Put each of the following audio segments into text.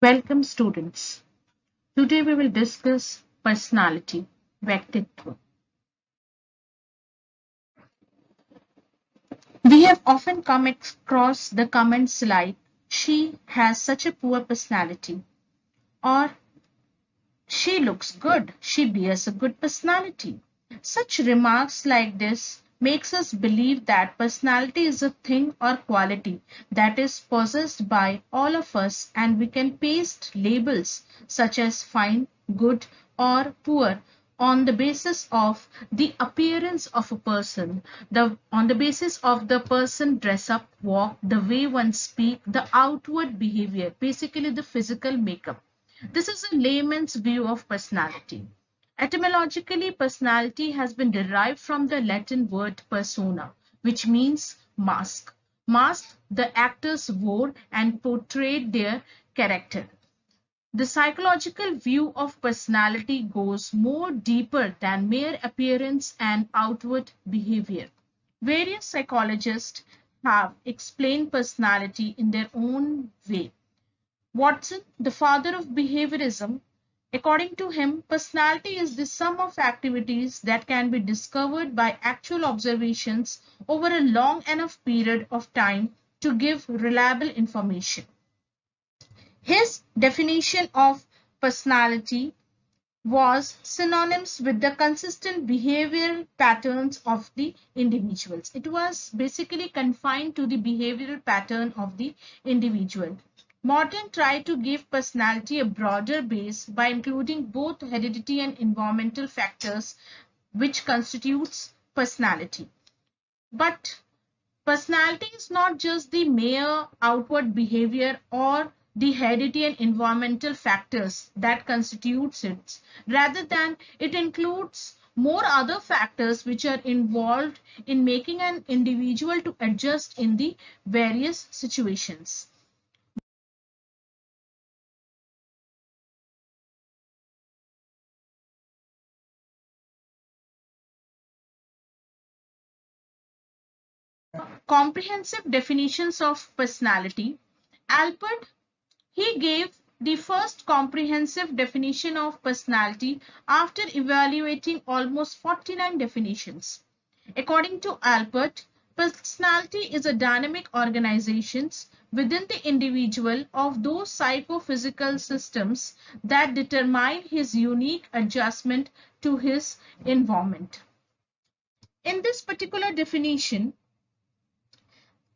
Welcome students. Today we will discuss personality, व्यक्तित्व. We have often come across the comments like she has such a poor personality or she looks good, she bears a good personality. Such remarks like this makes us believe that personality is a thing or quality that is possessed by all of us and we can paste labels such as fine, good or poor on the basis of the appearance of a person, on the basis of the person dress up, walk, the way one speak, the outward behavior, basically the physical makeup. This is a layman's view of personality. Etymologically, personality has been derived from the Latin word persona, which means mask. Mask the actors wore and portrayed their character. The psychological view of personality goes more deeper than mere appearance and outward behavior. Various psychologists have explained personality in their own way. Watson, the father of behaviorism, according to him, personality is the sum of activities that can be discovered by actual observations over a long enough period of time to give reliable information. His definition of personality was synonymous with the consistent behavioral patterns of the individuals. It was basically confined to the behavioral pattern of the individual. Modern try to give personality a broader base by including both heredity and environmental factors which constitutes personality. But personality is not just the mere outward behavior or the heredity and environmental factors that constitutes it. Rather than it includes more other factors which are involved in making an individual to adjust in the various situations. Comprehensive definitions of personality. Alpert, he gave the first comprehensive definition of personality after evaluating almost 49 definitions. According to Alpert, personality is a dynamic organization within the individual of those psychophysical systems that determine his unique adjustment to his environment. In this particular definition,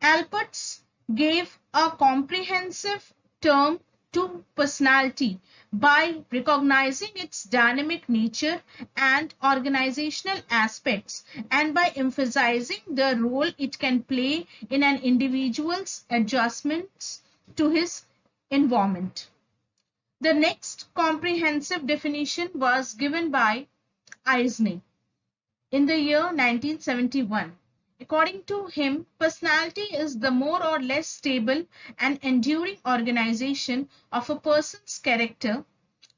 Alpert gave a comprehensive term to personality by recognizing its dynamic nature and organizational aspects and by emphasizing the role it can play in an individual's adjustments to his environment. The next comprehensive definition was given by Eisner in the year 1971. According to him, personality is the more or less stable and enduring organization of a person's character,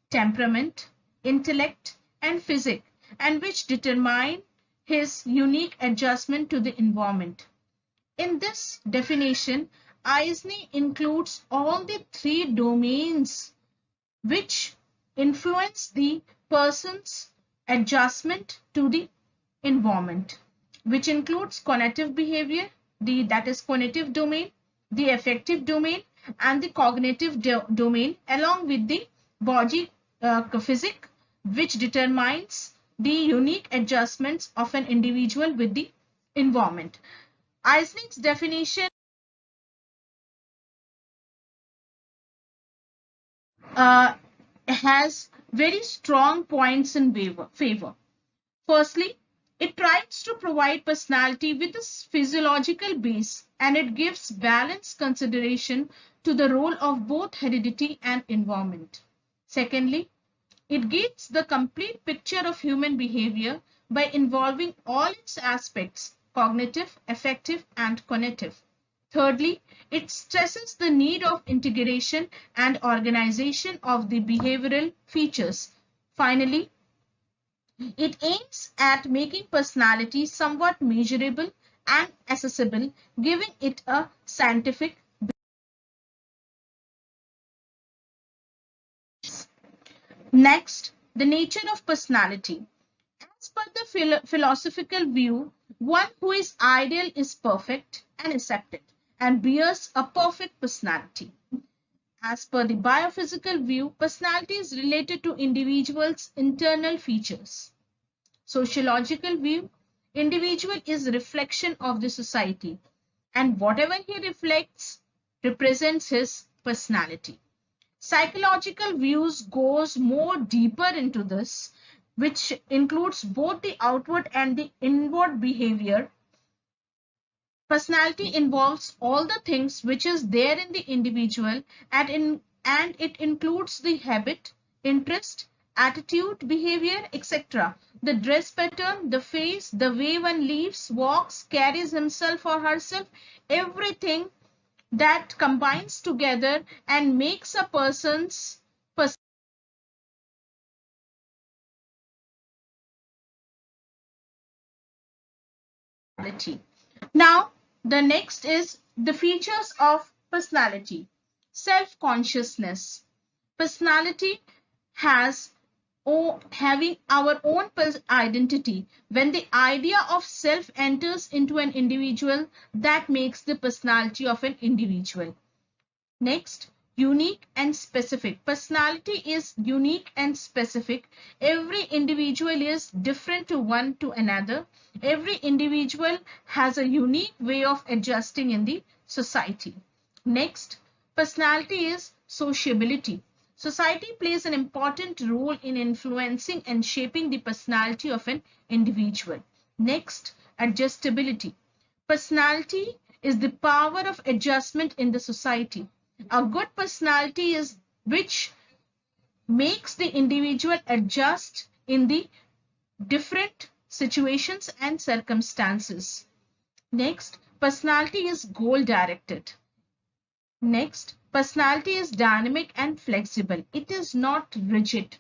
temperament, intellect, and physique, and which determine his unique adjustment to the environment. In this definition, Eisner includes all the three domains which influence the person's adjustment to the environment, which includes cognitive behavior, that is cognitive domain, the affective domain, and the cognitive domain, along with the body physique, which determines the unique adjustments of an individual with the environment. Eisner's definition uh, has very strong points in favor. Firstly, it tries to provide personality with a physiological base and it gives balanced consideration to the role of both heredity and environment. Secondly, it gives the complete picture of human behavior by involving all its aspects, cognitive, affective, and cognitive. Thirdly, it stresses the need of integration and organization of the behavioral features. Finally, it aims at making personality somewhat measurable and accessible, giving it a scientific Next, the nature of personality. As per the philosophical view, one who is ideal is perfect and accepted and bears a perfect personality. As per the biophysical view, personality is related to individuals' internal features. Sociological view, individual is a reflection of the society, and whatever he reflects represents his personality. Psychological views goes more deeper into this, which includes both the outward and the inward behavior. Personality involves all the things which is there in the individual, and it includes the habit, interest, attitude, behavior, etc. The dress pattern, the face, the way one lives, walks, carries himself or herself, everything that combines together and makes a person's personality. Now, the next is the features of personality. Self-consciousness. Personality has having our own identity. When the idea of self enters into an individual, that makes the personality of an individual. Next, unique and specific. Personality is unique and specific. Every individual is different to one to another. Every individual has a unique way of adjusting in the society. Next, personality is sociability. Society plays an important role in influencing and shaping the personality of an individual. Next, adjustability. Personality is the power of adjustment in the society. A good personality is which makes the individual adjust in the different situations and circumstances. Next, personality is goal directed. Next, personality is dynamic and flexible. It is not rigid.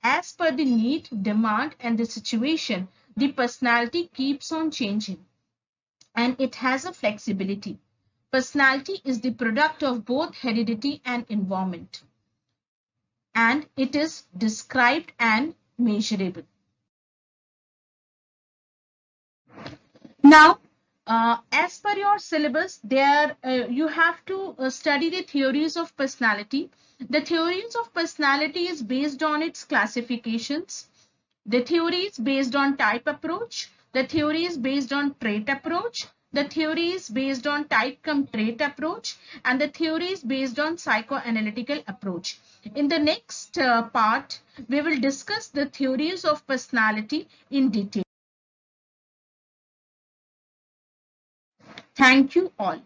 As per the need, demand, and the situation, the personality keeps on changing, and it has a flexibility. Personality is the product of both heredity and environment, and it is described and measurable. Now, as per your syllabus, there you have to study the theories of personality. The theories of personality is based on its classifications. The theory is based on type approach. The theory is based on trait approach. The theory is based on type cum trait approach, and the theory is based on psychoanalytical approach. In the next part, we will discuss the theories of personality in detail. Thank you all.